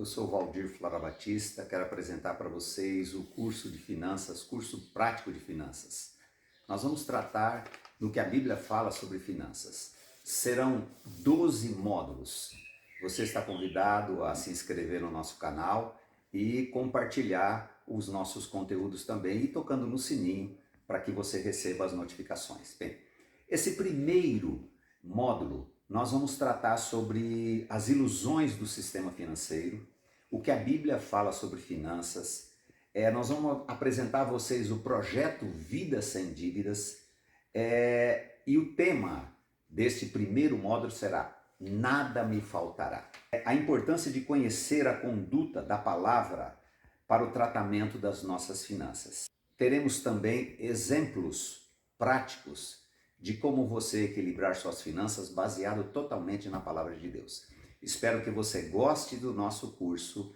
eu sou Valdir Flora Batista, quero apresentar para vocês o curso de finanças, curso prático de finanças. Nós vamos tratar do que a Bíblia fala sobre finanças. Serão 12 módulos. Você está convidado a se inscrever no nosso canal e compartilhar os nossos conteúdos também e tocando no sininho para que você receba as notificações. Bem, esse primeiro módulo nós vamos tratar sobre as ilusões do sistema financeiro, o que a Bíblia fala sobre finanças. Nós vamos apresentar a vocês o projeto Vida Sem Dívidas e o tema deste primeiro módulo será Nada Me Faltará. A importância de conhecer a conduta da palavra para o tratamento das nossas finanças. Teremos também exemplos práticos de como você equilibrar suas finanças baseado totalmente na palavra de Deus. Espero que você goste do nosso curso.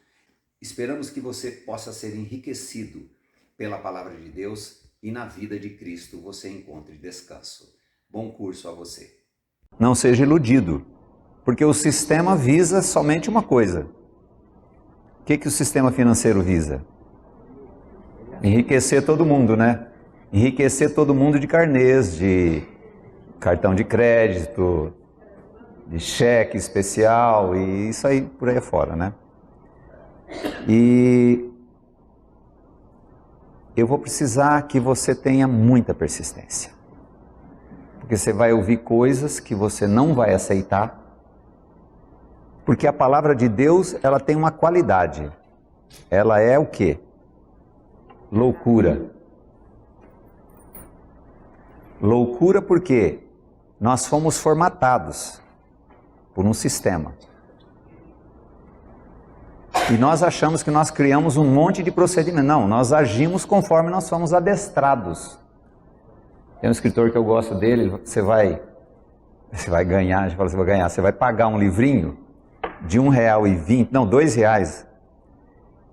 Esperamos que você possa ser enriquecido pela palavra de Deus e na vida de Cristo você encontre descanso. Bom curso a você. Não seja iludido, porque o sistema visa somente uma coisa. O que o sistema financeiro visa? Enriquecer todo mundo, né? Enriquecer todo mundo de carnês, de cartão de crédito, de cheque especial e isso aí por aí afora, né? E eu vou precisar que você tenha muita persistência, porque você vai ouvir coisas que você não vai aceitar, porque a palavra de Deus, ela tem uma qualidade. Ela é o quê? Loucura. Loucura porque nós fomos formatados por um sistema. E nós achamos que nós criamos um monte de procedimento. Não, nós agimos conforme nós somos adestrados. Tem um escritor que eu gosto dele, você vai ganhar, a gente fala, você vai pagar um livrinho de R$1,20, não, R$2,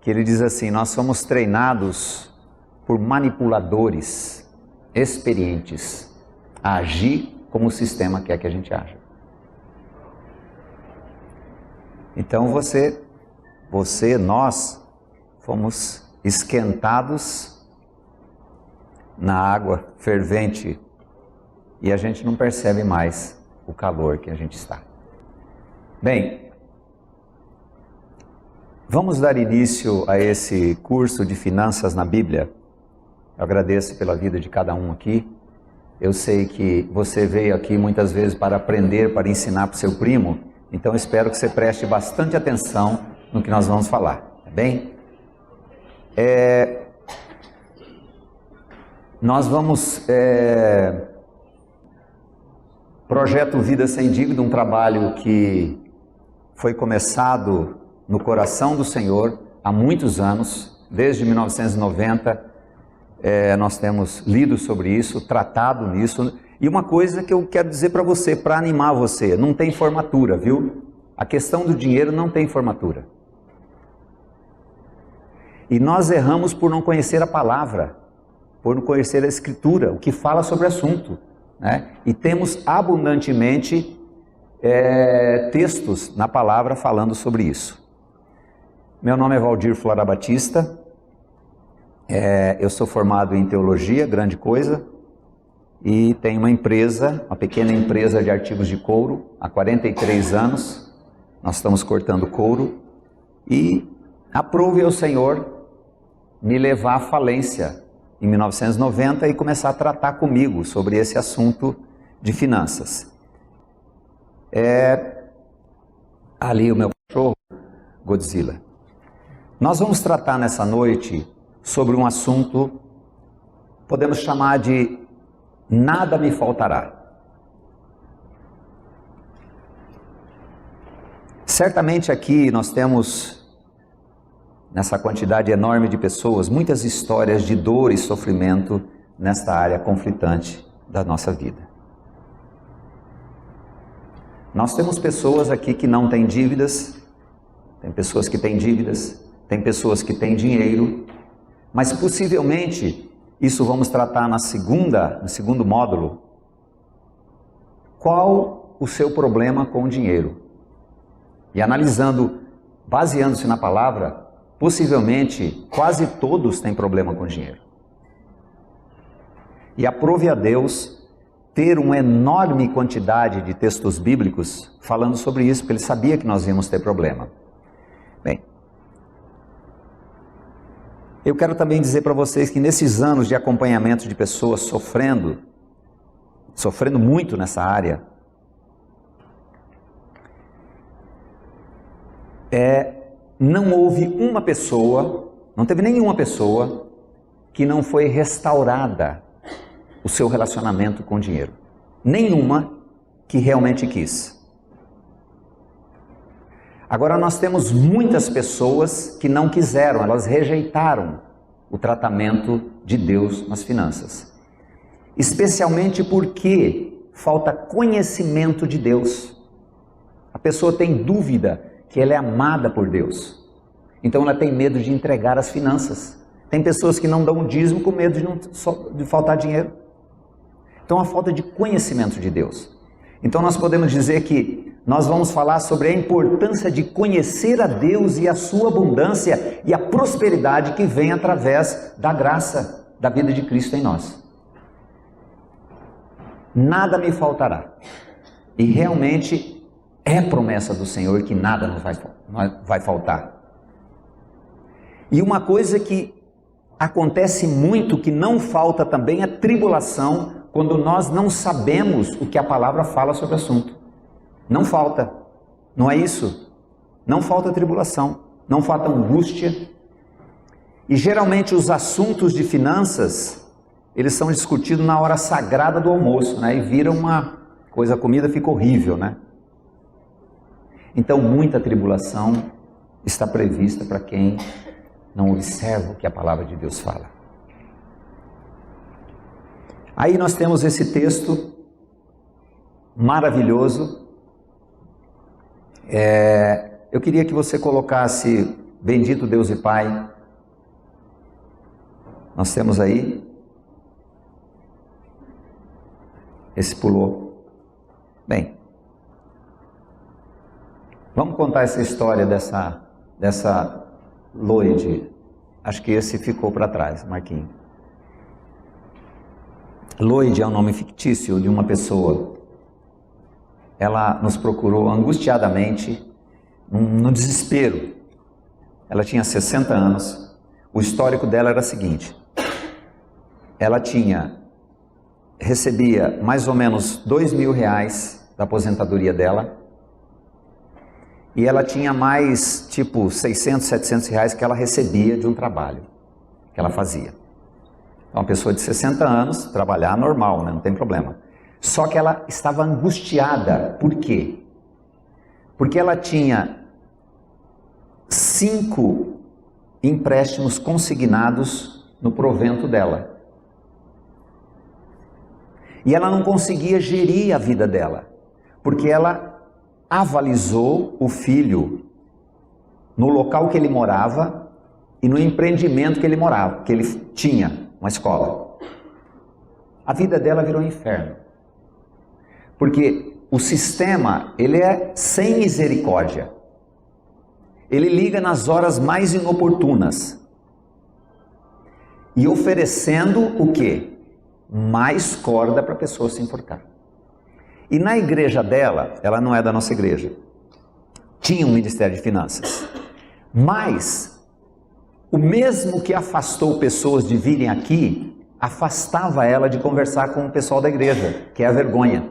que ele diz assim: nós somos treinados por manipuladores experientes a agir como o sistema quer que a gente aja. Então nós fomos esquentados na água fervente e a gente não percebe mais o calor que a gente está. Bem, vamos dar início a esse curso de finanças na Bíblia. Eu agradeço pela vida de cada um aqui. Eu sei que você veio aqui muitas vezes para aprender, para ensinar para o seu primo, então espero que você preste bastante atenção no que nós vamos falar, tá bem? Nós vamos... Projeto Vida Sem Dívida, um trabalho que foi começado no coração do Senhor há muitos anos, desde 1990, nós temos lido sobre isso, tratado nisso, e uma coisa que eu quero dizer para você, para animar você, não tem formatura, viu? A questão do dinheiro não tem formatura. E nós erramos por não conhecer a palavra, por não conhecer a Escritura, o que fala sobre o assunto, né? E temos abundantemente textos na palavra falando sobre isso. Meu nome é Valdir Flora Batista. Eu sou formado em teologia, grande coisa, e tenho uma empresa, uma pequena empresa de artigos de couro, há 43 anos, nós estamos cortando couro, e aprove ao Senhor me levar à falência em 1990 e começar a tratar comigo sobre esse assunto de finanças. Ali o meu cachorro, Godzilla. Nós vamos tratar nessa noite sobre um assunto, podemos chamar de Nada Me Faltará. Certamente aqui nós temos, nessa quantidade enorme de pessoas, muitas histórias de dor e sofrimento nesta área conflitante da nossa vida. Nós temos pessoas aqui que não têm dívidas, tem pessoas que têm dívidas, tem pessoas que têm dinheiro, mas possivelmente, isso vamos tratar no segundo módulo, qual o seu problema com o dinheiro. E analisando baseando-se na palavra, possivelmente quase todos têm problema com dinheiro. E aprove a Deus ter uma enorme quantidade de textos bíblicos falando sobre isso, porque ele sabia que nós íamos ter problema. Bem, eu quero também dizer para vocês que nesses anos de acompanhamento de pessoas sofrendo muito nessa área, não houve uma pessoa, não teve nenhuma pessoa que não foi restaurada o seu relacionamento com o dinheiro. Nenhuma que realmente quis. Agora nós temos muitas pessoas que não quiseram, elas rejeitaram o tratamento de Deus nas finanças. Especialmente porque falta conhecimento de Deus. A pessoa tem dúvida que ela é amada por Deus. Então ela tem medo de entregar as finanças. Tem pessoas que não dão o dízimo com medo de faltar dinheiro. Então a falta de conhecimento de Deus. Então nós podemos dizer que nós vamos falar sobre a importância de conhecer a Deus e a sua abundância e a prosperidade que vem através da graça da vida de Cristo em nós. Nada me faltará. E realmente é promessa do Senhor que nada nos vai faltar. E uma coisa que acontece muito, que não falta também, é tribulação, quando nós não sabemos o que a palavra fala sobre o assunto. Não falta, não é isso? Não falta tribulação, não falta angústia. E geralmente os assuntos de finanças, eles são discutidos na hora sagrada do almoço, né? E vira uma coisa, a comida fica horrível, né? Então muita tribulação está prevista para quem não observa o que a palavra de Deus fala. Aí nós temos esse texto maravilhoso. Eu queria que você colocasse bendito Deus e Pai. Nós temos aí. Esse pulou. Bem, vamos contar essa história dessa Lloyd. Acho que esse ficou para trás, Marquinhos. Lloyd é um nome fictício de uma pessoa. Ela nos procurou angustiadamente, no desespero. Ela tinha 60 anos. O histórico dela era o seguinte: ela recebia mais ou menos R$2.000 da aposentadoria dela, e ela tinha mais tipo 600, 700 reais que ela recebia de um trabalho que ela fazia. Então, uma pessoa de 60 anos, trabalhar normal, né? Não tem problema. Só que ela estava angustiada. Por quê? Porque ela tinha 5 empréstimos consignados no provento dela. E ela não conseguia gerir a vida dela, porque ela avalizou o filho no local que ele morava e no empreendimento que ele morava, que ele tinha uma escola. A vida dela virou um inferno. Porque o sistema, ele é sem misericórdia. Ele liga nas horas mais inoportunas. E oferecendo o quê? Mais corda para a pessoa se enforcar. E na igreja dela, ela não é da nossa igreja, tinha um ministério de finanças. Mas o mesmo que afastou pessoas de virem aqui, afastava ela de conversar com o pessoal da igreja, que é a vergonha.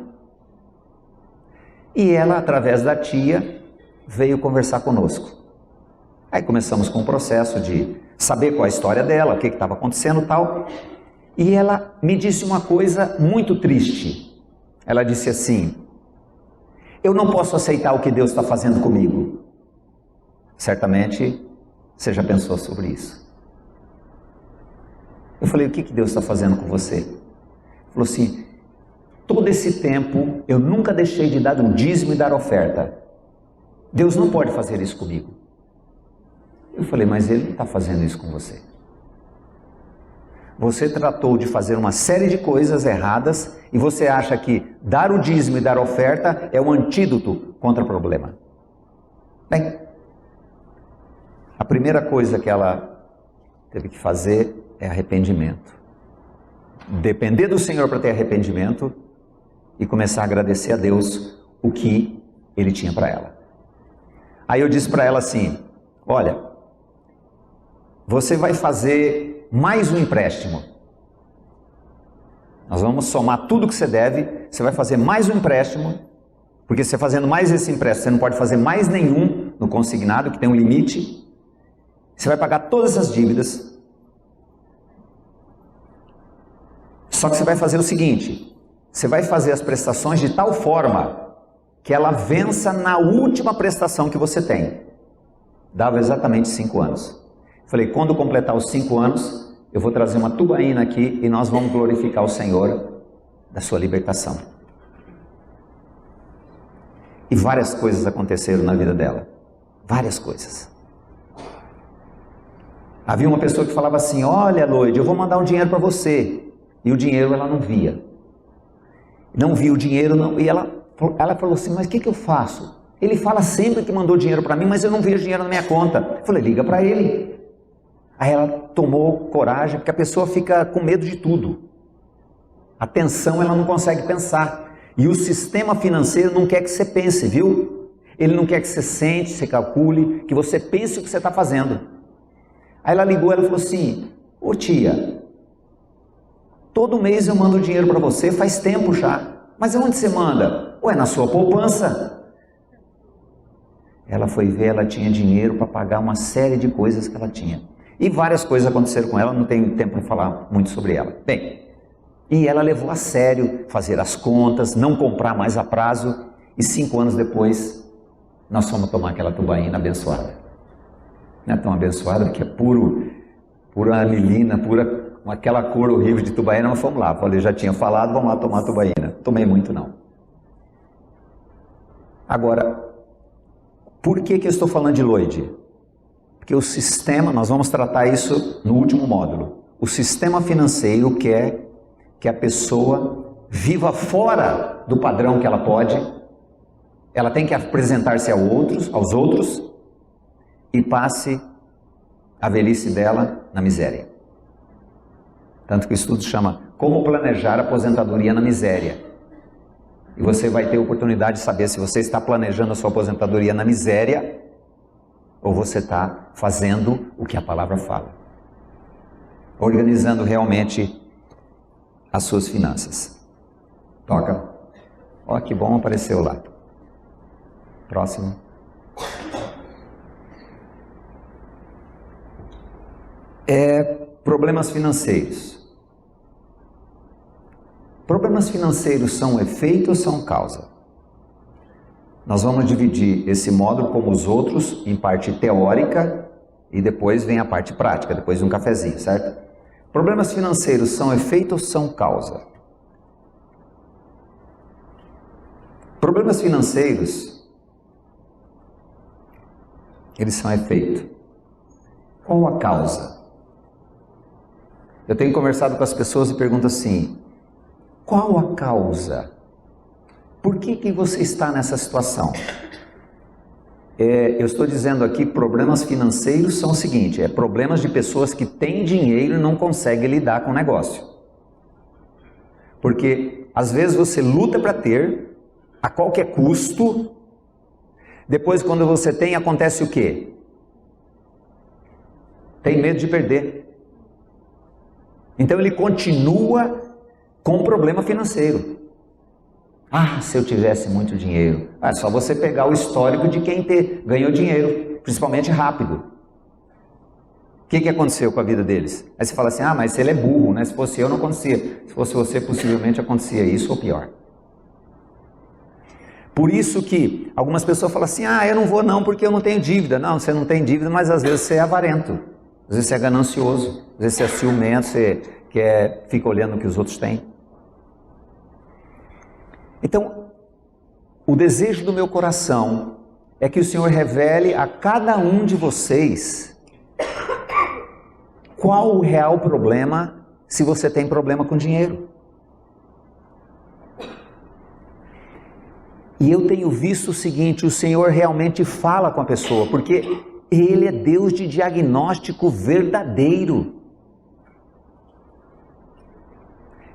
E ela, através da tia, veio conversar conosco. Aí começamos com o processo de saber qual a história dela, o que estava acontecendo e tal. E ela me disse uma coisa muito triste. Ela disse assim: eu não posso aceitar o que Deus está fazendo comigo. Certamente você já pensou sobre isso. Eu falei: o que Deus está fazendo com você? Ele falou assim: todo esse tempo eu nunca deixei de dar um dízimo e dar oferta. Deus não pode fazer isso comigo. Eu falei: mas Ele não está fazendo isso com você. Você tratou de fazer uma série de coisas erradas e você acha que dar o dízimo e dar oferta é um antídoto contra o problema. Bem, a primeira coisa que ela teve que fazer é arrependimento. Depender do Senhor para ter arrependimento e começar a agradecer a Deus o que Ele tinha para ela. Aí eu disse para ela assim, olha, você vai fazer mais um empréstimo. Nós vamos somar tudo que você deve, você vai fazer mais um empréstimo, porque você fazendo mais esse empréstimo, você não pode fazer mais nenhum no consignado, que tem um limite. Você vai pagar todas essas dívidas. Só que você vai fazer o seguinte, você vai fazer as prestações de tal forma que ela vença na última prestação que você tem. Dava exatamente 5 anos. Falei, quando completar os 5 anos, eu vou trazer uma tubaína aqui e nós vamos glorificar o Senhor da sua libertação. E várias coisas aconteceram na vida dela. Várias coisas. Havia uma pessoa que falava assim, olha Loide, eu vou mandar um dinheiro para você. E o dinheiro ela não via. Não via o dinheiro, não. E ela falou assim, mas o que eu faço? Ele fala sempre que mandou dinheiro para mim, mas eu não vejo dinheiro na minha conta. Eu falei, liga para ele. Aí ela tomou coragem, porque a pessoa fica com medo de tudo. A tensão ela não consegue pensar. E o sistema financeiro não quer que você pense, viu? Ele não quer que você sente, você calcule, que você pense o que você está fazendo. Aí ela ligou, ela falou assim, ô tia, todo mês eu mando dinheiro para você, faz tempo já. Mas aonde você manda? Ué, na sua poupança. Ela foi ver, ela tinha dinheiro para pagar uma série de coisas que ela tinha. E várias coisas aconteceram com ela, não tenho tempo para falar muito sobre ela. Bem, e ela levou a sério fazer as contas, não comprar mais a prazo, e 5 anos depois, nós fomos tomar aquela tubaína abençoada. Não é tão abençoada, que é pura anilina, pura, aquela cor horrível de tubaína, nós fomos lá. Falei, já tinha falado, vamos lá tomar tubaína. Tomei muito não. Agora, por que eu estou falando de Loide? Porque o sistema, nós vamos tratar isso no último módulo. O sistema financeiro quer que a pessoa viva fora do padrão que ela pode. Ela tem que apresentar-se aos outros e passe a velhice dela na miséria. Tanto que o estudo chama Como Planejar a Aposentadoria na Miséria. E você vai ter oportunidade de saber se você está planejando a sua aposentadoria na miséria ou você está fazendo o que a palavra fala. Organizando realmente as suas finanças. Toca. Ó, que bom, apareceu lá. Próximo. Problemas financeiros. Problemas financeiros são efeito ou são causa? Nós vamos dividir esse módulo, como os outros, em parte teórica e depois vem a parte prática, depois de um cafezinho, certo? Problemas financeiros são efeito ou são causa? Problemas financeiros, eles são efeito. Qual a causa? Eu tenho conversado com as pessoas e pergunto assim, qual a causa? Por que você está nessa situação? Eu estou dizendo aqui, problemas financeiros são o seguinte, problemas de pessoas que têm dinheiro e não conseguem lidar com o negócio. Porque às vezes você luta para ter, a qualquer custo, depois quando você tem, acontece o quê? Tem medo de perder. Então ele continua com um problema financeiro. Ah, se eu tivesse muito dinheiro. É só você pegar o histórico de quem ganhou dinheiro, principalmente rápido. O que aconteceu com a vida deles? Aí você fala assim, ah, mas ele é burro, né? Se fosse eu, não acontecia. Se fosse você, possivelmente acontecia isso ou pior. Por isso que algumas pessoas falam assim, ah, eu não vou não porque eu não tenho dívida. Não, você não tem dívida, mas às vezes você é avarento. Às vezes você é ganancioso. Às vezes você é ciumento, você fica olhando o que os outros têm. Então, o desejo do meu coração é que o Senhor revele a cada um de vocês qual o real problema, se você tem problema com dinheiro. E eu tenho visto o seguinte, o Senhor realmente fala com a pessoa, porque Ele é Deus de diagnóstico verdadeiro.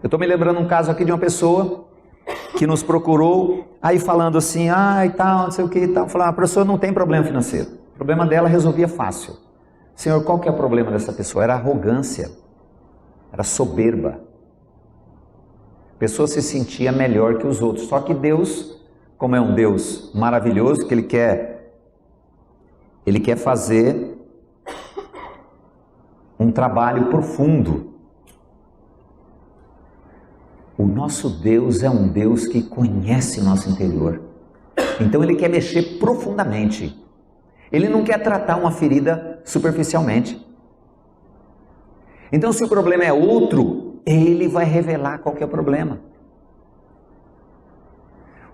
Eu estou me lembrando um caso aqui de uma pessoa que nos procurou, aí falando assim, e tal, não sei o que e tal. Falando, a pessoa não tem problema financeiro. O problema dela resolvia fácil. Senhor, qual que é o problema dessa pessoa? Era arrogância, era soberba. A pessoa se sentia melhor que os outros. Só que Deus, como é um Deus maravilhoso, que Ele quer fazer um trabalho profundo. O nosso Deus é um Deus que conhece o nosso interior. Então Ele quer mexer profundamente. Ele não quer tratar uma ferida superficialmente. Então, se o problema é outro, Ele vai revelar qual que é o problema.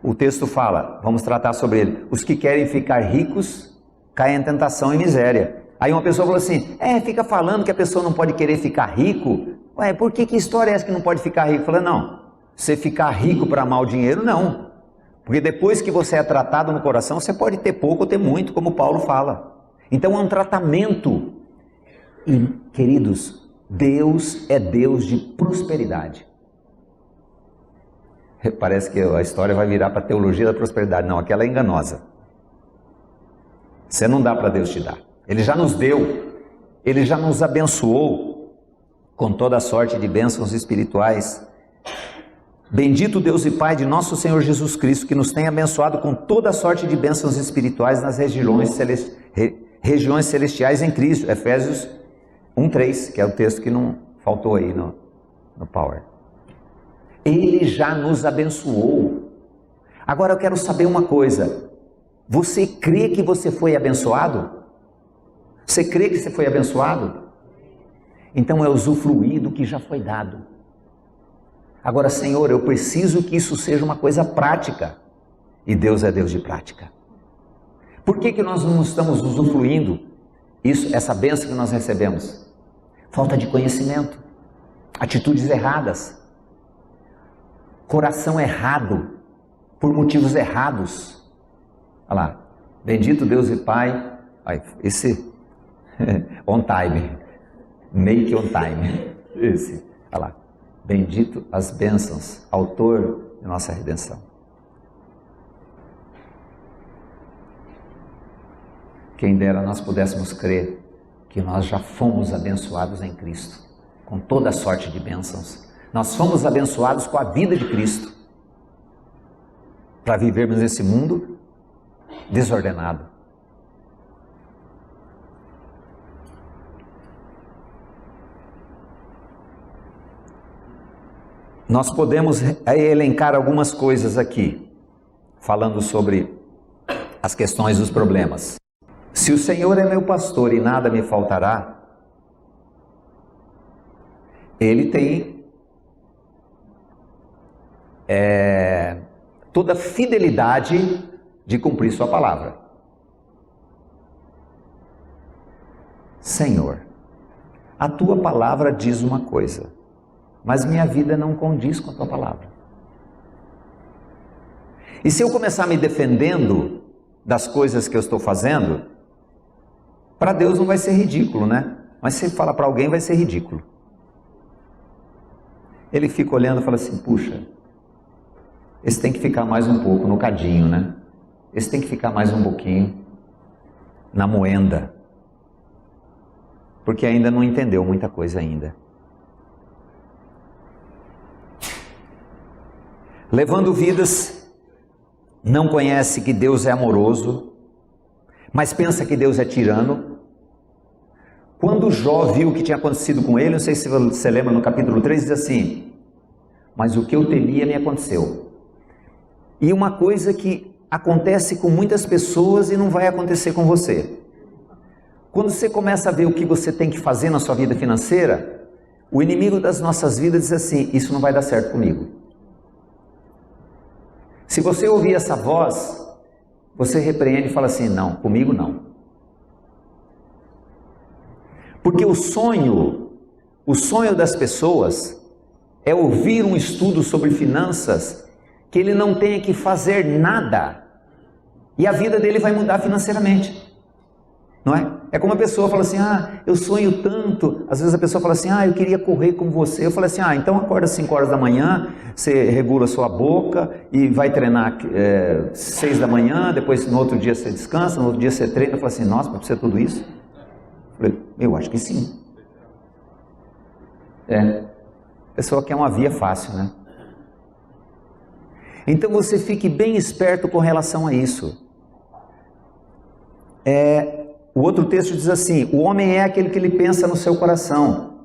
O texto fala, vamos tratar sobre ele. Os que querem ficar ricos caem em tentação e miséria. Aí uma pessoa falou assim, fica falando que a pessoa não pode querer ficar rico. Ué, por que história é essa que não pode ficar rico? Eu falei, não, você ficar rico para amar o dinheiro, não. Porque depois que você é tratado no coração, você pode ter pouco ou ter muito, como Paulo fala. Então é um tratamento. E, queridos, Deus é Deus de prosperidade. Parece que a história vai virar para a teologia da prosperidade. Não, aquela é enganosa. Você não dá para Deus te dar. Ele já nos deu. Ele já nos abençoou com toda sorte de bênçãos espirituais. Bendito Deus e Pai de nosso Senhor Jesus Cristo, que nos tem abençoado com toda sorte de bênçãos espirituais nas regiões celestiais em Cristo. Efésios 1:3, que é o texto que não faltou aí no Power. Ele já nos abençoou. Agora eu quero saber uma coisa. Você crê que você foi abençoado? Você crê que você foi abençoado? Então é usufruir do que já foi dado. Agora, Senhor, eu preciso que isso seja uma coisa prática. E Deus é Deus de prática. Por que nós não estamos usufruindo essa bênção que nós recebemos? Falta de conhecimento, atitudes erradas, coração errado, por motivos errados. Olha lá, bendito Deus e Pai, esse on time, make on time, esse, olha lá. Bendito as bênçãos, autor de nossa redenção. Quem dera nós pudéssemos crer que nós já fomos abençoados em Cristo, com toda a sorte de bênçãos. Nós fomos abençoados com a vida de Cristo, para vivermos nesse mundo desordenado. Nós podemos elencar algumas coisas aqui, falando sobre as questões dos problemas. Se o Senhor é meu pastor e nada me faltará, Ele tem toda a fidelidade de cumprir sua palavra. Senhor, a tua palavra diz uma coisa, mas minha vida não condiz com a tua palavra. E se eu começar me defendendo das coisas que eu estou fazendo, para Deus não vai ser ridículo, né? Mas se falar para alguém vai ser ridículo. Ele fica olhando e fala assim, puxa, esse tem que ficar mais um pouco no cadinho, né? Esse tem que ficar mais um pouquinho na moenda. Porque ainda não entendeu muita coisa ainda. Levando vidas, não conhece que Deus é amoroso, mas pensa que Deus é tirano. Quando Jó viu o que tinha acontecido com ele, não sei se você lembra no capítulo 3, diz assim, mas o que eu temia me aconteceu. E uma coisa que acontece com muitas pessoas e não vai acontecer com você. Quando você começa a ver o que você tem que fazer na sua vida financeira, o inimigo das nossas vidas diz assim, isso não vai dar certo comigo. Se você ouvir essa voz, você repreende e fala assim, não, comigo não. Porque o sonho das pessoas é ouvir um estudo sobre finanças que ele não tenha que fazer nada e a vida dele vai mudar financeiramente, não é? É como a pessoa fala assim, eu sonho tanto. Às vezes a pessoa fala assim, eu queria correr como você. Eu falo assim, então acorda às 5 horas da manhã, você regula a sua boca e vai treinar 6 da manhã, depois no outro dia você descansa, no outro dia você treina. Eu falo assim, nossa, precisa tudo isso? Eu falei, eu acho que sim. A pessoa quer uma via fácil, né? Então você fique bem esperto com relação a isso. O outro texto diz assim, o homem é aquele que ele pensa no seu coração.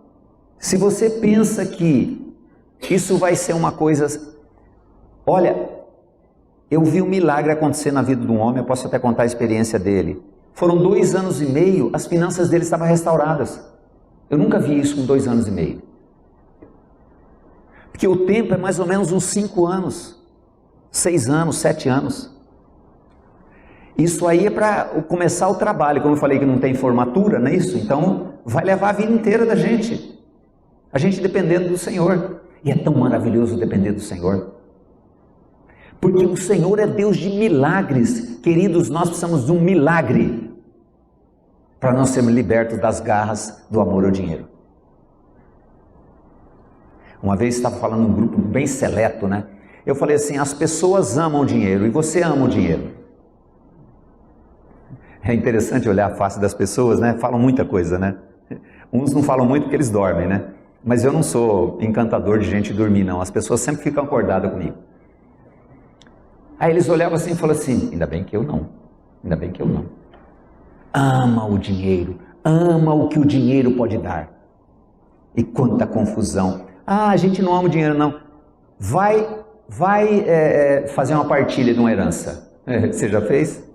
Se você pensa que isso vai ser uma coisa... Olha, eu vi um milagre acontecer na vida de um homem, eu posso até contar a experiência dele. Foram 2 anos e meio, as finanças dele estavam restauradas. Eu nunca vi isso com 2 anos e meio. Porque o tempo é mais ou menos uns 5 anos, 6 anos, 7 anos. Isso aí é para começar o trabalho, como eu falei que não tem formatura, não é isso? Então vai levar a vida inteira da gente. A gente dependendo do Senhor. E é tão maravilhoso depender do Senhor. Porque o Senhor é Deus de milagres. Queridos, nós precisamos de um milagre para nós sermos libertos das garras do amor ao dinheiro. Uma vez estava falando num grupo bem seleto, né? Eu falei assim, as pessoas amam o dinheiro e você ama o dinheiro. É interessante olhar a face das pessoas, né? Falam muita coisa, né? Uns não falam muito porque eles dormem, né? Mas eu não sou encantador de gente dormir, não. As pessoas sempre ficam acordadas comigo. Aí eles olhavam assim e falavam assim, ainda bem que eu não. Ainda bem que eu não. Ama o dinheiro. Ama o que o dinheiro pode dar. E quanta confusão. A gente não ama o dinheiro, não. Vai fazer uma partilha de uma herança. Você já fez?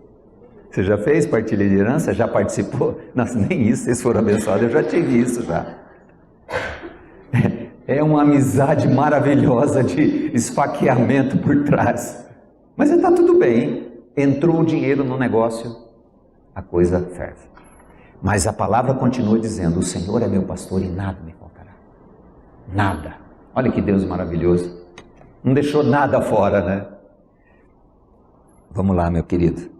Você já fez partilha de herança? Já participou? Nossa, nem isso, vocês foram abençoados, eu já tive isso já. É uma amizade maravilhosa de esfaqueamento por trás. Mas está tudo bem, entrou o dinheiro no negócio, a coisa ferve. Mas a palavra continua dizendo, o Senhor é meu pastor e nada me faltará. Nada. Olha que Deus maravilhoso. Não deixou nada fora, né? Vamos lá, meu querido.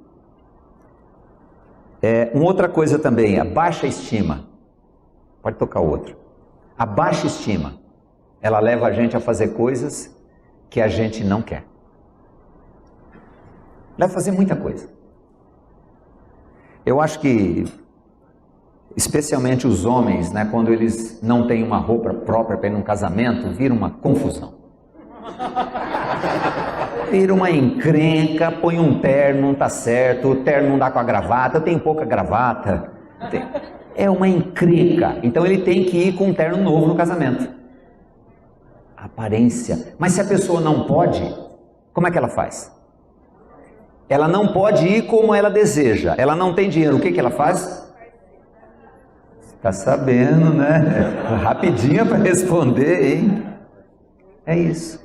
Uma outra coisa também, a baixa estima. Pode tocar o outro. A baixa estima, ela leva a gente a fazer coisas que a gente não quer. Leva a fazer muita coisa. Eu acho que, especialmente os homens, né, quando eles não têm uma roupa própria para ir num casamento, vira uma confusão. Vira uma encrenca, põe um terno, não está certo, o terno não dá com a gravata, eu tenho pouca gravata. É uma encrenca. Então ele tem que ir com um terno novo no casamento. Aparência. Mas se a pessoa não pode, como é que ela faz? Ela não pode ir como ela deseja. Ela não tem dinheiro. O que ela faz? Está sabendo, né? Rapidinho para responder, hein? É isso.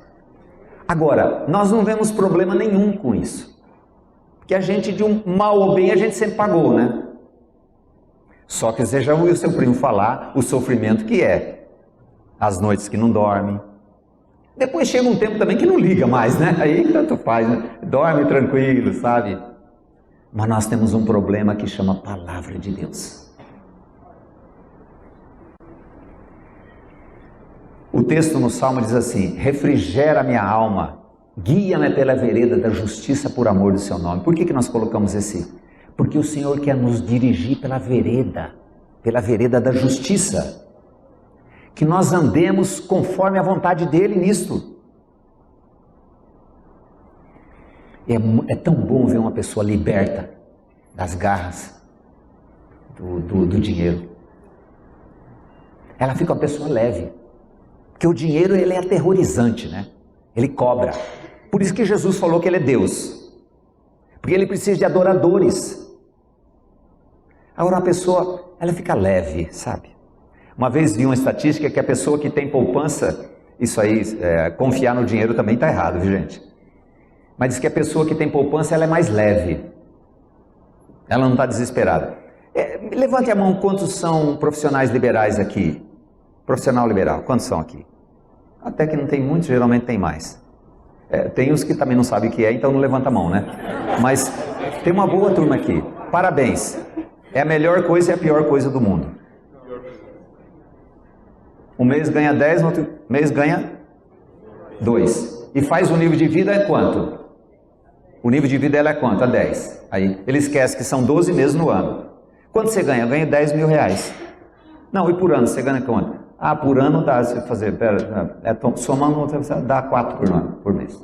Agora, nós não vemos problema nenhum com isso. Porque a gente, de um mal ou bem, a gente sempre pagou, né? Só que você já ouviu seu primo falar o sofrimento que é. As noites que não dorme. Depois chega um tempo também que não liga mais, né? Aí tanto faz, né? Dorme tranquilo, sabe? Mas nós temos um problema que chama Palavra de Deus. O texto no Salmo diz assim, refrigera minha alma, guia-me pela vereda da justiça por amor do seu nome. Por que nós colocamos esse? Porque o Senhor quer nos dirigir pela vereda da justiça. Que nós andemos conforme a vontade dele nisto. É tão bom ver uma pessoa liberta das garras do dinheiro. Ela fica uma pessoa leve. Porque o dinheiro, ele é aterrorizante, né? Ele cobra. Por isso que Jesus falou que ele é Deus. Porque ele precisa de adoradores. Agora a pessoa, ela fica leve, sabe? Uma vez vi uma estatística que a pessoa que tem poupança, isso aí, confiar no dinheiro também está errado, viu, gente? Mas diz que a pessoa que tem poupança, ela é mais leve. Ela não está desesperada. Levante a mão, quantos são profissionais liberais aqui? Profissional liberal, quantos são aqui? Até que não tem muitos, geralmente tem mais. Tem os que também não sabem o que é, então não levanta a mão, né? Mas tem uma boa turma aqui. Parabéns. É a melhor coisa e a pior coisa do mundo. Um mês ganha 10, no outro mês ganha 2. E faz o nível de vida é quanto? O nível de vida dela é quanto? É 10. Aí ele esquece que são 12 meses no ano. Quanto você ganha? Eu ganho 10 mil reais. Não, e por ano você ganha quanto? Ah, por ano dá, se fazer, somando, dá 4 por ano, por mês.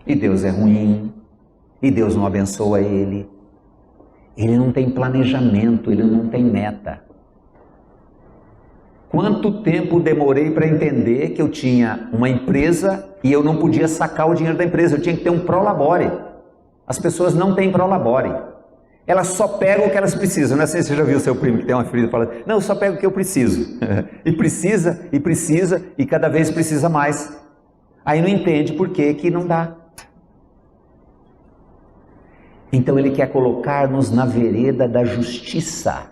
E Deus é ruim, e Deus não abençoa ele. Ele não tem planejamento, ele não tem meta. Quanto tempo demorei para entender que eu tinha uma empresa e eu não podia sacar o dinheiro da empresa, eu tinha que ter um prolabore. As pessoas não têm prolabore. Elas só pegam o que elas precisam. Não sei se você já viu o seu primo que tem uma filha e fala, não, eu só pego o que eu preciso. E precisa, e cada vez precisa mais. Aí não entende por que não dá. Então ele quer colocar-nos na vereda da justiça.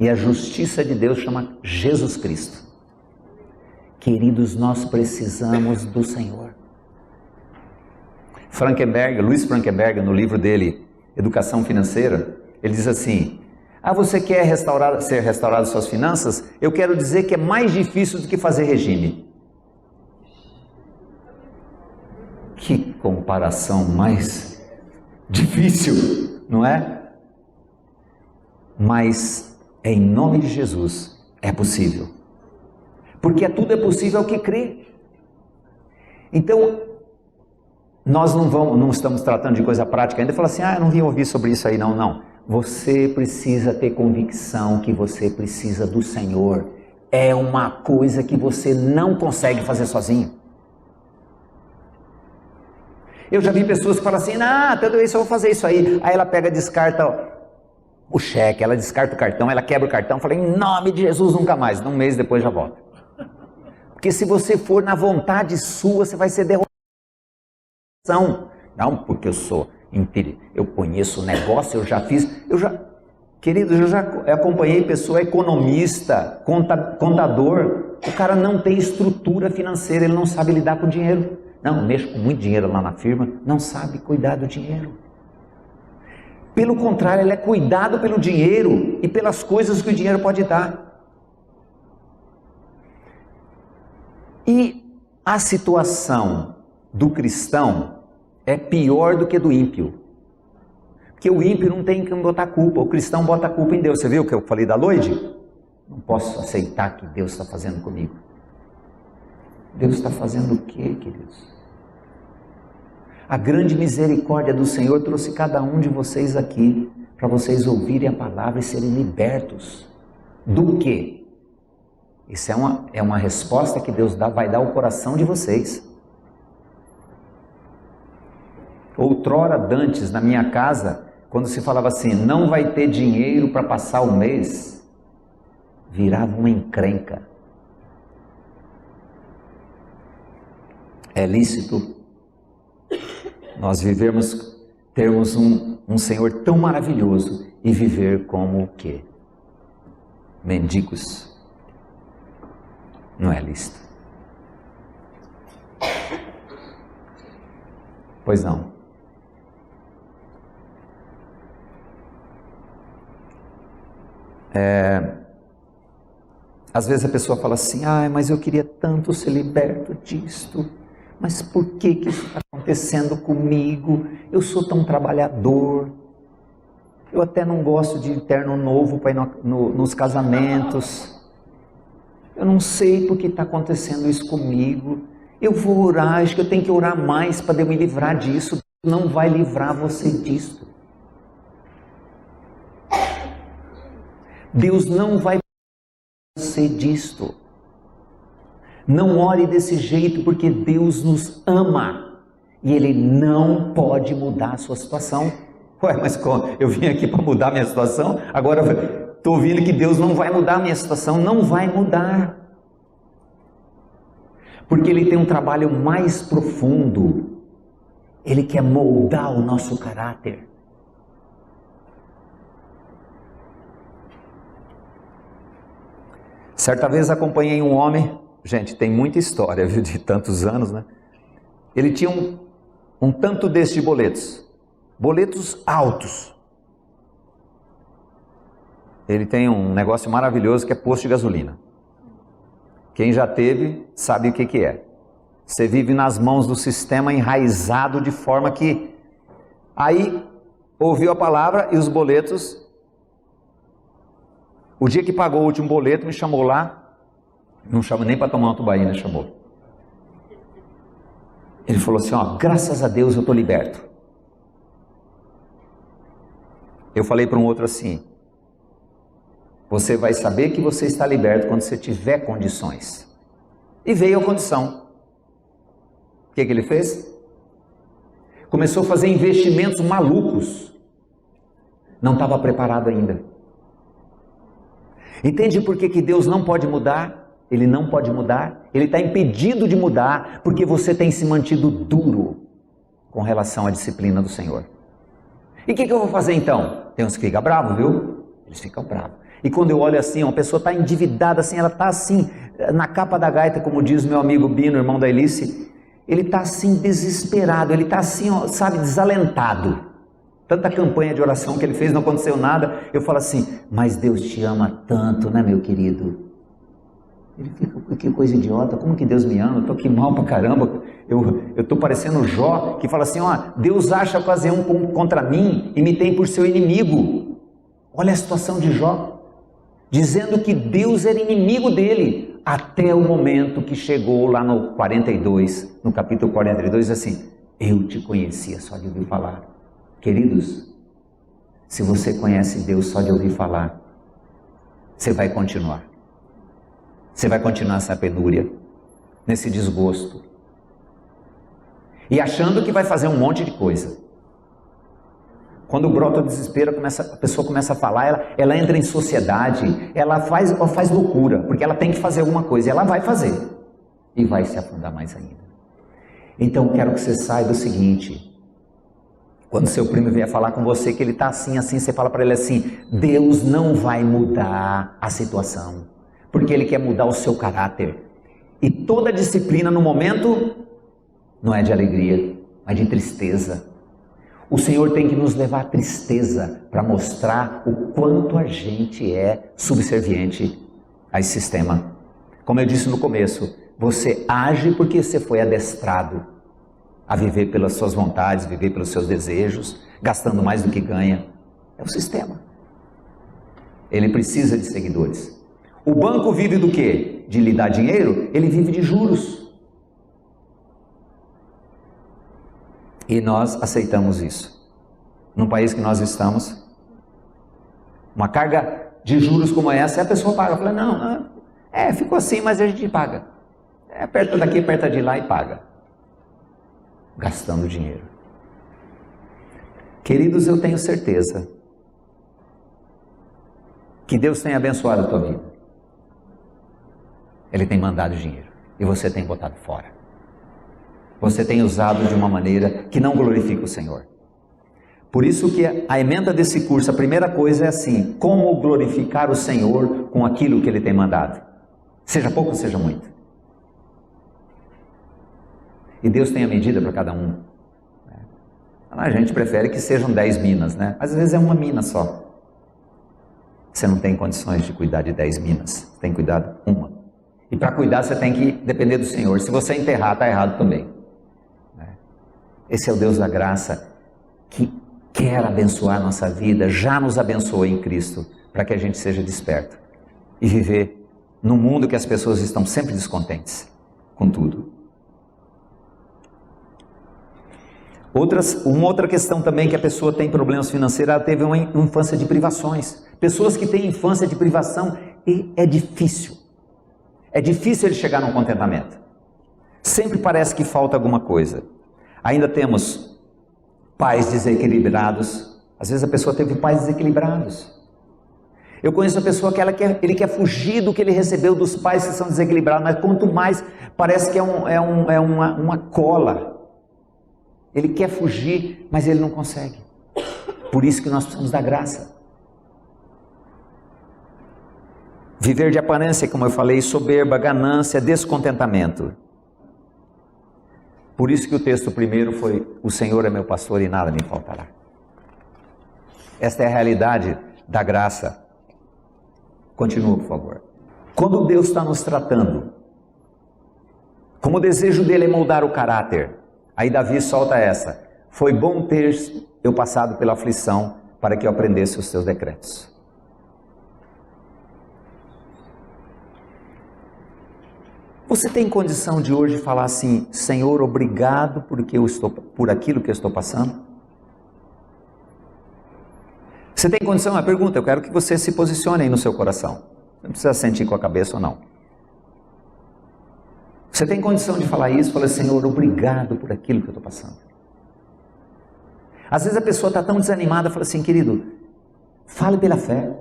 E a justiça de Deus chama Jesus Cristo. Queridos, nós precisamos do Senhor. Luiz Frankenberg, no livro dele, Educação Financeira, ele diz assim, você quer ser restaurado suas finanças? Eu quero dizer que é mais difícil do que fazer regime. Que comparação mais difícil, não é? Mas em nome de Jesus é possível. Porque tudo é possível ao que crê. Então, nós não estamos tratando de coisa prática ainda. Fala assim, eu não vim ouvir sobre isso aí, não. Você precisa ter convicção que você precisa do Senhor. É uma coisa que você não consegue fazer sozinho. Eu já vi pessoas que falam assim, tudo isso eu vou fazer isso aí. Aí ela pega, descarta o cheque, ela descarta o cartão, ela quebra o cartão, fala, em nome de Jesus, nunca mais. Um mês depois já volta. Porque se você for na vontade sua, você vai ser derrotado. Não, porque eu conheço o negócio, querido, eu já acompanhei pessoa economista, contador, o cara não tem estrutura financeira, ele não sabe lidar com o dinheiro. Não, mexe com muito dinheiro lá na firma, não sabe cuidar do dinheiro. Pelo contrário, ele é cuidado pelo dinheiro e pelas coisas que o dinheiro pode dar. E a situação do cristão é pior do que do ímpio. Porque o ímpio não tem que botar culpa, o cristão bota a culpa em Deus. Você viu o que eu falei da Lloyd? Não posso aceitar que Deus está fazendo comigo. Deus está fazendo o quê, queridos? A grande misericórdia do Senhor trouxe cada um de vocês aqui para vocês ouvirem a palavra e serem libertos. Do quê? Isso é uma resposta que Deus vai dar ao coração de vocês. Outrora, dantes, na minha casa, quando se falava assim, não vai ter dinheiro para passar o mês, virava uma encrenca. É lícito nós termos um Senhor tão maravilhoso e viver como o quê? Mendigos. Não é lícito. Pois não. Às vezes a pessoa fala assim, mas eu queria tanto ser liberto disto, mas por que isso está acontecendo comigo? Eu sou tão trabalhador, eu até não gosto de terno novo para ir nos casamentos, eu não sei por que está acontecendo isso comigo, eu vou orar, acho que eu tenho que orar mais para me livrar disso. Deus não vai livrar você disso. Deus não vai você disto. Não ore desse jeito, porque Deus nos ama e Ele não pode mudar a sua situação. Mas como? Eu vim aqui para mudar a minha situação, agora estou ouvindo que Deus não vai mudar a minha situação. Não vai mudar, porque Ele tem um trabalho mais profundo. Ele quer moldar o nosso caráter. Certa vez acompanhei um homem, gente, tem muita história, viu, de tantos anos, né? Ele tinha um tanto desses boletos altos, ele tem um negócio maravilhoso que é posto de gasolina. Quem já teve sabe o que é. Você vive nas mãos do sistema enraizado de forma que aí ouviu a palavra e os boletos. O dia que pagou o último boleto, me chamou lá, não chamou nem para tomar uma tubaína, chamou. Ele falou assim, ó, graças a Deus eu estou liberto. Eu falei para um outro assim, você vai saber que você está liberto quando você tiver condições. E veio a condição. O que ele fez? Começou a fazer investimentos malucos. Não estava preparado ainda. Entende por que Deus não pode mudar? Ele não pode mudar. Ele está impedido de mudar porque você tem se mantido duro com relação à disciplina do Senhor. E o que eu vou fazer então? Tem uns que ficam bravos, viu? Eles ficam bravos. E quando eu olho assim, uma pessoa está endividada assim, ela está assim, na capa da gaita, como diz meu amigo Bino, irmão da Elice, ele está assim desesperado, ele está assim, ó, sabe, desalentado. Tanta campanha de oração que ele fez, não aconteceu nada. Eu falo assim, mas Deus te ama tanto, né, meu querido? Ele fica, que coisa idiota, como que Deus me ama? Eu estou aqui mal pra caramba. Eu estou parecendo Jó, que fala assim, ó, Deus acha ocasião contra mim e me tem por seu inimigo. Olha a situação de Jó, dizendo que Deus era inimigo dele, até o momento que chegou lá no 42, no capítulo 42, assim, eu te conhecia só de ouvir falar. Queridos, se você conhece Deus só de ouvir falar, você vai continuar. Você vai continuar nessa penúria, nesse desgosto. E achando que vai fazer um monte de coisa. Quando brota o desespero, a pessoa começa a falar, ela entra em sociedade, ela faz loucura, porque ela tem que fazer alguma coisa, e ela vai fazer. E vai se afundar mais ainda. Então, quero que você saiba o seguinte, quando seu primo vier falar com você que ele está assim, você fala para ele assim, Deus não vai mudar a situação, porque Ele quer mudar o seu caráter. E toda disciplina no momento não é de alegria, mas de tristeza. O Senhor tem que nos levar à tristeza para mostrar o quanto a gente é subserviente a esse sistema. Como eu disse no começo, você age porque você foi adestrado a viver pelas suas vontades, viver pelos seus desejos, gastando mais do que ganha. É o sistema. Ele precisa de seguidores. O banco vive do quê? De lhe dar dinheiro? Ele vive de juros. E nós aceitamos isso. No país que nós estamos, uma carga de juros como essa, a pessoa paga. Fala, não, ficou assim, mas a gente paga. Aperta daqui, aperta de lá e paga. Gastando dinheiro. Queridos, eu tenho certeza que Deus tem abençoado a tua vida. Ele tem mandado dinheiro e você tem botado fora. Você tem usado de uma maneira que não glorifica o Senhor. Por isso que a ementa desse curso, a primeira coisa é assim, como glorificar o Senhor com aquilo que Ele tem mandado. Seja pouco, seja muito. E Deus tem a medida para cada um. A gente prefere que sejam 10 minas, né? Às vezes é uma mina só. Você não tem condições de cuidar de 10 minas. Você tem que cuidar de uma. E para cuidar você tem que depender do Senhor. Se você enterrar, está errado também. Esse é o Deus da graça que quer abençoar a nossa vida, já nos abençoou em Cristo, para que a gente seja desperto e viver num mundo que as pessoas estão sempre descontentes com tudo. Uma outra questão também que a pessoa tem problemas financeiros, ela teve uma infância de privações. Pessoas que têm infância de privação, é difícil. É difícil ele chegar num contentamento. Sempre parece que falta alguma coisa. Ainda temos pais desequilibrados. Às vezes a pessoa teve pais desequilibrados. Eu conheço a pessoa que ele quer fugir do que ele recebeu dos pais que são desequilibrados, mas quanto mais parece que é uma cola. Ele quer fugir, mas ele não consegue. Por isso que nós precisamos da graça. Viver de aparência, como eu falei, soberba, ganância, descontentamento. Por isso que o texto primeiro foi, o Senhor é meu pastor e nada me faltará. Esta é a realidade da graça. Continua, por favor. Quando Deus está nos tratando, como o desejo dele é moldar o caráter, aí Davi solta essa: foi bom ter eu passado pela aflição para que eu aprendesse os teus decretos. Você tem condição de hoje falar assim: Senhor, obrigado por aquilo que eu estou passando? Você tem condição? Uma pergunta, eu quero que você se posicione aí no seu coração. Não precisa sentir com a cabeça ou não. Você tem condição de falar isso? Fala: Senhor, obrigado por aquilo que eu estou passando. Às vezes a pessoa está tão desanimada, fala assim: querido, fale pela fé.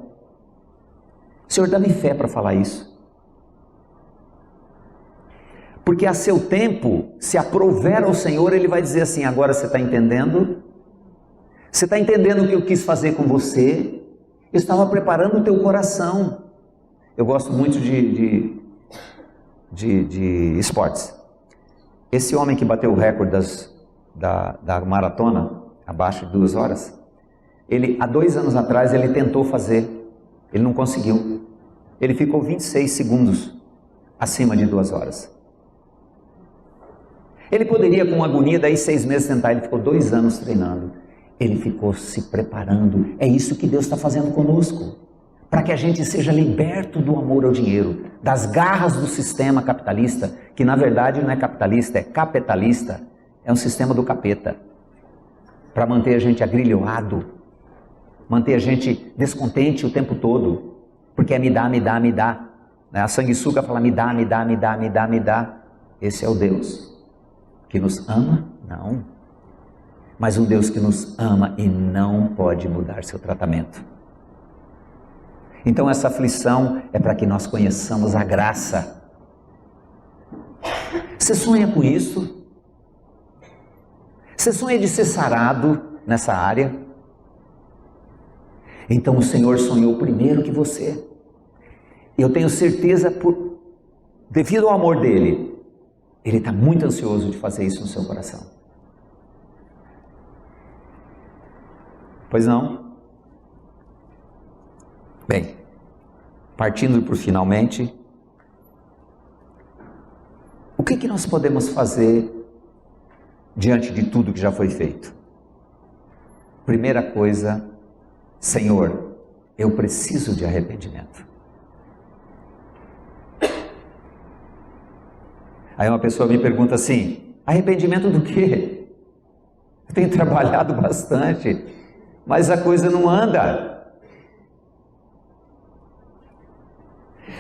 Senhor, dá-me fé para falar isso. Porque a seu tempo, se aprouver ao Senhor, Ele vai dizer assim: agora você está entendendo? Você está entendendo o que eu quis fazer com você? Eu estava preparando o teu coração. Eu gosto muito de esportes. Esse homem que bateu o recorde da maratona, abaixo de 2 horas, há 2 anos atrás, ele tentou fazer, ele não conseguiu. Ele ficou 26 segundos acima de 2 horas. Ele poderia, com agonia, daí 6 meses tentar, ele ficou 2 anos treinando. Ele ficou se preparando. É isso que Deus está fazendo conosco, para que a gente seja liberto do amor ao dinheiro, das garras do sistema capitalista, que na verdade não é capitalista, é capitalista, é um sistema do capeta, para manter a gente agrilhoado, manter a gente descontente o tempo todo, porque é me dá, me dá, me dá. A sanguessuga fala: me dá, me dá, me dá, me dá, me dá. Esse é o Deus que nos ama? Não. Mas um Deus que nos ama e não pode mudar seu tratamento. Então essa aflição é para que nós conheçamos a graça. Você sonha com isso? Você sonha de ser sarado nessa área? Então o Senhor sonhou primeiro que você. Eu tenho certeza, devido ao amor dele, Ele está muito ansioso de fazer isso no seu coração. Pois não? Bem, partindo por finalmente, o que nós podemos fazer diante de tudo que já foi feito? Primeira coisa: Senhor, eu preciso de arrependimento. Aí uma pessoa me pergunta assim: arrependimento do quê? Eu tenho trabalhado bastante, mas a coisa não anda.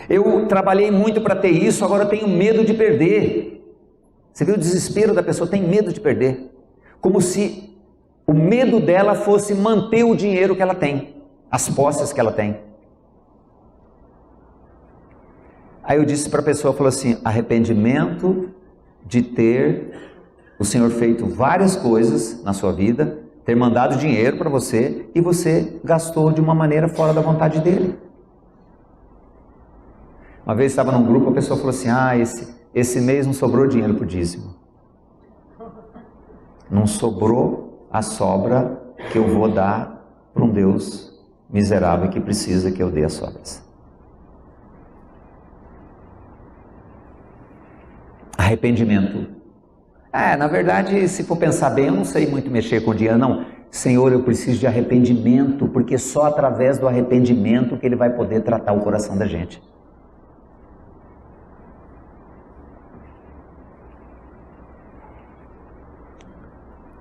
Eu trabalhei muito para ter isso, agora eu tenho medo de perder. Você viu o desespero da pessoa? Tem medo de perder. Como se o medo dela fosse manter o dinheiro que ela tem, as posses que ela tem. Aí eu disse para a pessoa, falou assim: arrependimento de ter o Senhor feito várias coisas na sua vida, ter mandado dinheiro para você e você gastou de uma maneira fora da vontade dele. Uma vez estava num grupo, a pessoa falou assim: esse mês não sobrou dinheiro para o dízimo. Não sobrou a sobra que eu vou dar para um Deus miserável que precisa que eu dê as sobras. Arrependimento. Na verdade, se for pensar bem, eu não sei muito mexer com dinheiro, não. Senhor, eu preciso de arrependimento, porque só através do arrependimento que Ele vai poder tratar o coração da gente.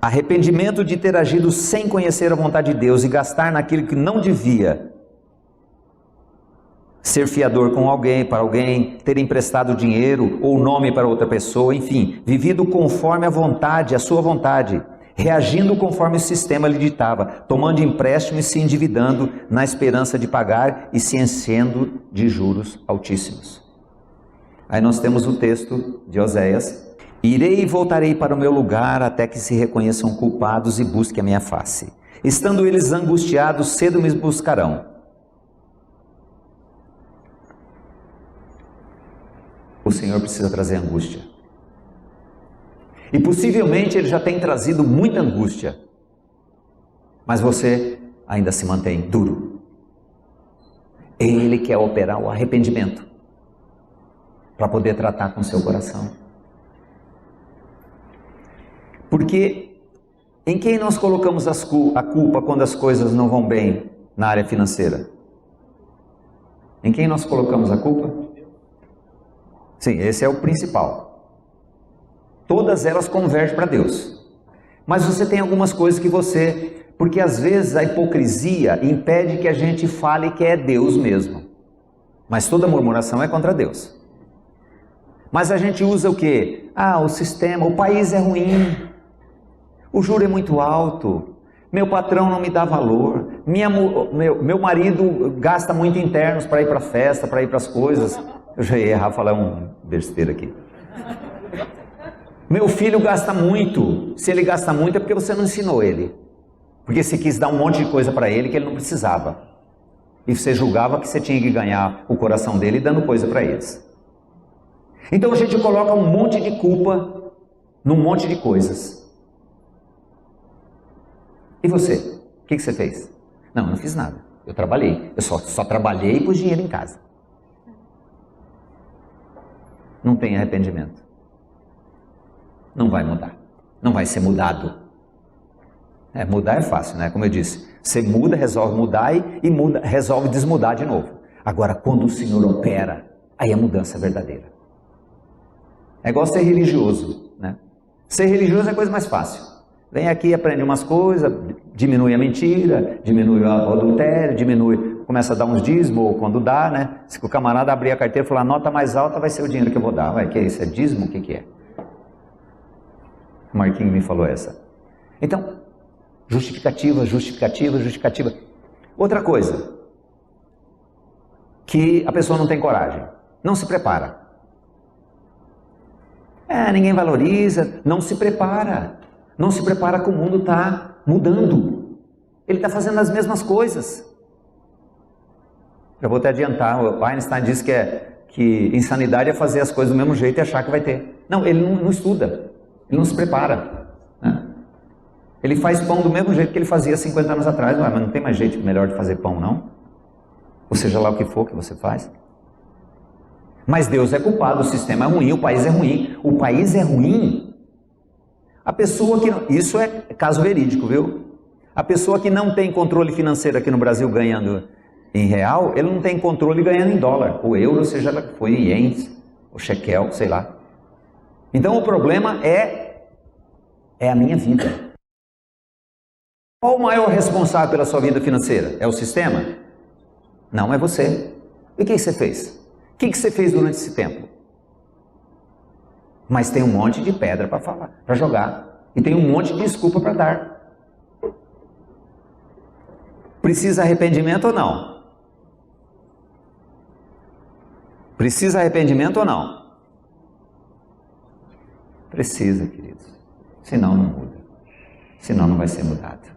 Arrependimento de ter agido sem conhecer a vontade de Deus e gastar naquilo que não devia. Ser fiador com alguém, para alguém, ter emprestado dinheiro ou nome para outra pessoa, enfim, vivido conforme a vontade, a sua vontade, reagindo conforme o sistema lhe ditava, tomando empréstimo e se endividando na esperança de pagar e se enchendo de juros altíssimos. Aí nós temos o texto de Oséias: irei e voltarei para o meu lugar até que se reconheçam culpados e busquem a minha face. Estando eles angustiados, cedo me buscarão. O Senhor precisa trazer angústia. E possivelmente Ele já tem trazido muita angústia. Mas você ainda se mantém duro. Ele quer operar o arrependimento para poder tratar com o seu coração. Porque em quem nós colocamos a culpa quando as coisas não vão bem na área financeira? Em quem nós colocamos a culpa? Sim, esse é o principal. Todas elas convergem para Deus. Mas você tem algumas coisas que você... Porque às vezes a hipocrisia impede que a gente fale que é Deus mesmo. Mas toda murmuração é contra Deus. Mas a gente usa o quê? O sistema, o país é ruim. O juro é muito alto. Meu patrão não me dá valor. Meu marido gasta muito internos para ir para a festa, para ir para as coisas. Eu já ia errar falar um besteira aqui. Meu filho gasta muito. Se ele gasta muito é porque você não ensinou ele. Porque você quis dar um monte de coisa para ele que ele não precisava. E você julgava que você tinha que ganhar o coração dele dando coisa para eles. Então a gente coloca um monte de culpa num monte de coisas. E você? O que você fez? Não fiz nada. Eu trabalhei. Eu só trabalhei e pus dinheiro em casa. Não tem arrependimento. Não vai mudar. Não vai ser mudado. Mudar é fácil, né? Como eu disse, você muda, resolve mudar e muda, resolve desmudar de novo. Agora, quando o Senhor opera, aí a mudança é verdadeira. É igual ser religioso, né? Ser religioso é a coisa mais fácil. Vem aqui, aprende umas coisas, diminui a mentira, diminui o adultério, começa a dar uns dízimos, ou quando dá, né? Se o camarada abrir a carteira e falar, a nota mais alta vai ser o dinheiro que eu vou dar. Vai, que é isso? É dízimo? O que é? O Marquinhos me falou essa. Então, justificativa. Outra coisa, que a pessoa não tem coragem, não se prepara. Ninguém valoriza, não se prepara. Não se prepara que o mundo está mudando. Ele está fazendo as mesmas coisas. Eu vou te adiantar, o Einstein disse que insanidade é fazer as coisas do mesmo jeito e achar que vai ter. Não, ele não estuda, ele não se prepara. Né? Ele faz pão do mesmo jeito que ele fazia 50 anos atrás. Mas não tem mais jeito melhor de fazer pão, não? Ou seja lá o que for que você faz. Mas Deus é culpado, o sistema é ruim, o país é ruim. O país é ruim. A pessoa que... Isso é caso verídico, viu? A pessoa que não tem controle financeiro aqui no Brasil ganhando em real, ele não tem controle ganhando em dólar. O euro, seja lá que foi, em ienes, o shekel, sei lá. Então o problema é a minha vida. Qual o maior responsável pela sua vida financeira? É o sistema? Não, é você. E o que você fez? O que você fez durante esse tempo? Mas tem um monte de pedra para falar, para jogar. E tem um monte de desculpa para dar. Precisa arrependimento ou não? Precisa arrependimento ou não? Precisa, queridos. Senão não muda. Senão não vai ser mudado.